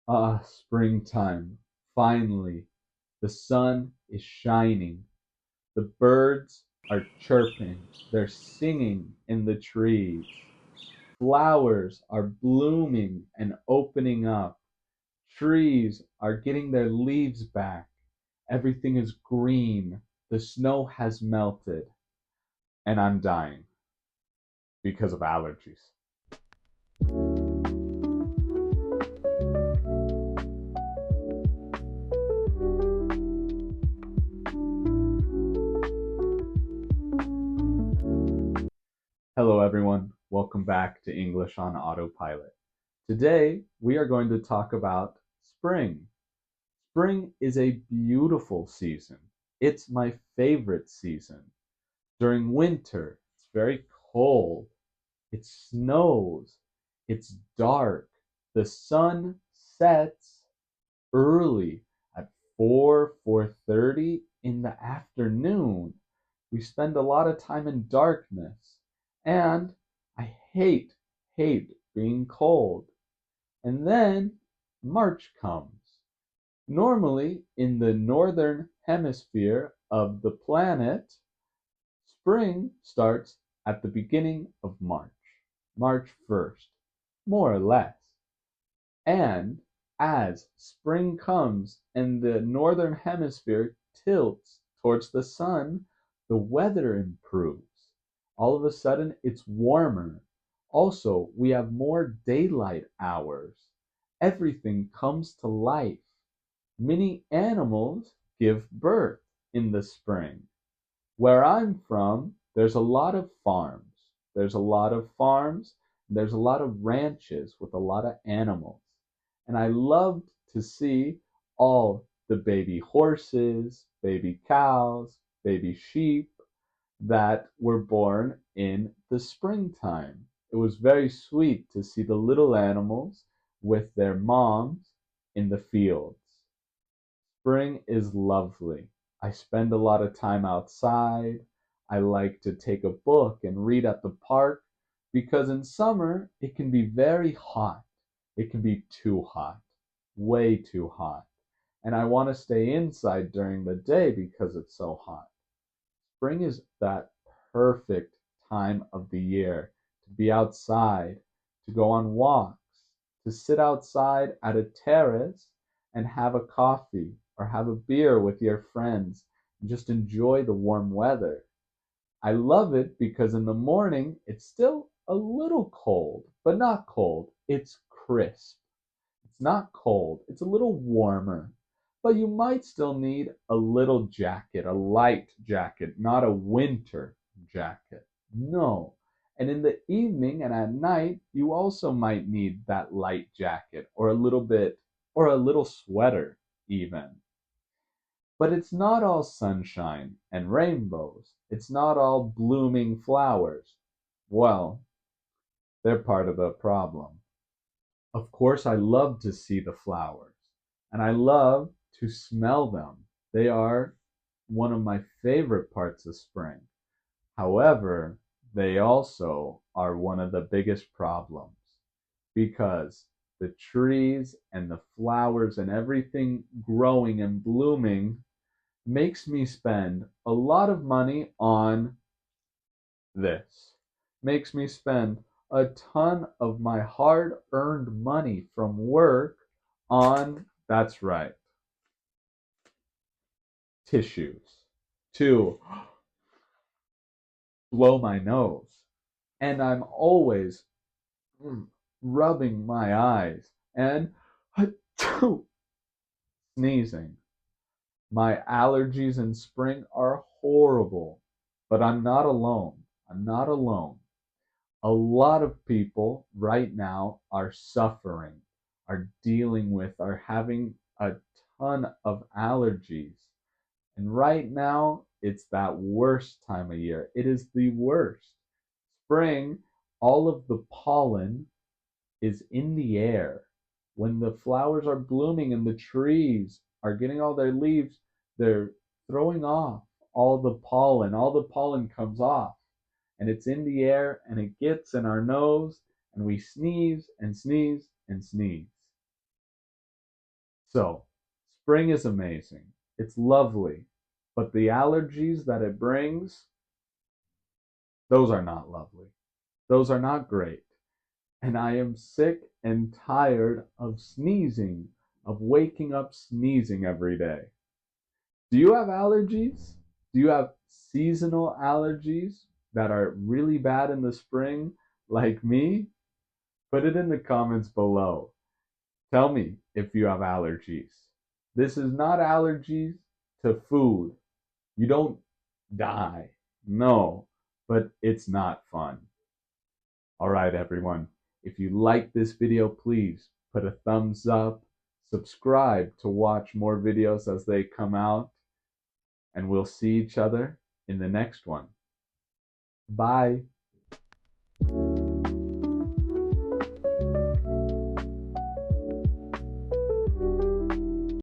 Ah, springtime. Finally, the sun is shining. The birds are chirping. They're singing in the trees. Flowers are blooming and opening up. Trees are getting their leaves back. Everything is green. The snow has melted. And I'm dying because of allergies. Hello, everyone. Welcome back to English on Autopilot. Today, we are going to talk about spring. Spring is a beautiful season. It's my favorite season. During winter, it's very cold. It snows. It's dark. The sun sets early at 4:30 in the afternoon. We spend a lot of time in darkness. And I hate being cold. And then March comes. Normally, in the northern hemisphere of the planet, spring starts at the beginning of March, March 1st, more or less. And as spring comes and the northern hemisphere tilts towards the sun, the weather improves. All of a sudden, it's warmer. Also, we have more daylight hours. Everything comes to life. Many animals give birth in the spring. Where I'm from, there's a lot of farms. There's a lot of farms. There's a lot of ranches with a lot of animals. And I loved to see all the baby horses, baby cows, baby sheep that were born in the springtime. It was very sweet to see the little animals with their moms in the fields. Spring is lovely. I spend a lot of time outside. I like to take a book and read at the park because in summer it can be very hot. It can be too hot, way too hot. And I want to stay inside during the day because it's so hot. Spring is that perfect time of the year to be outside, to go on walks, to sit outside at a terrace and have a coffee or have a beer with your friends and just enjoy the warm weather. I love it because in the morning it's still a little cold, but not cold. It's crisp. It's not cold. It's a little warmer. But you might still need a little jacket, a light jacket, not a winter jacket. No. And in the evening and at night, you also might need that light jacket or a little bit, or a little sweater, even. But it's not all sunshine and rainbows. It's not all blooming flowers. Well, they're part of the problem. Of course, I love to see the flowers and I love to smell them. They are one of my favorite parts of spring. However, they also are one of the biggest problems because the trees and the flowers and everything growing and blooming makes me spend a lot of money on this. Makes me spend a ton of my hard earned money from work on, that's right, tissues to blow my nose. And I'm always rubbing my eyes and sneezing. My allergies in spring are horrible, but I'm not alone. I'm not alone. A lot of people right now are suffering, are dealing with, are having a ton of allergies. And right now, it's that worst time of year. It is the worst. Spring, all of the pollen is in the air. When the flowers are blooming and the trees are getting all their leaves, they're throwing off all the pollen comes off, and it's in the air and it gets in our nose, and we sneeze and sneeze and sneeze. So, spring is amazing. It's lovely. But the allergies that it brings, those are not lovely. Those are not great. And I am sick and tired of sneezing, of waking up sneezing every day. Do you have allergies? Do you have seasonal allergies that are really bad in the spring, like me? Put it in the comments below. Tell me if you have allergies. This is not allergies to food. You don't die. No, but it's not fun. All right, everyone. If you like this video, please put a thumbs up, subscribe to watch more videos as they come out, and we'll see each other in the next one. Bye.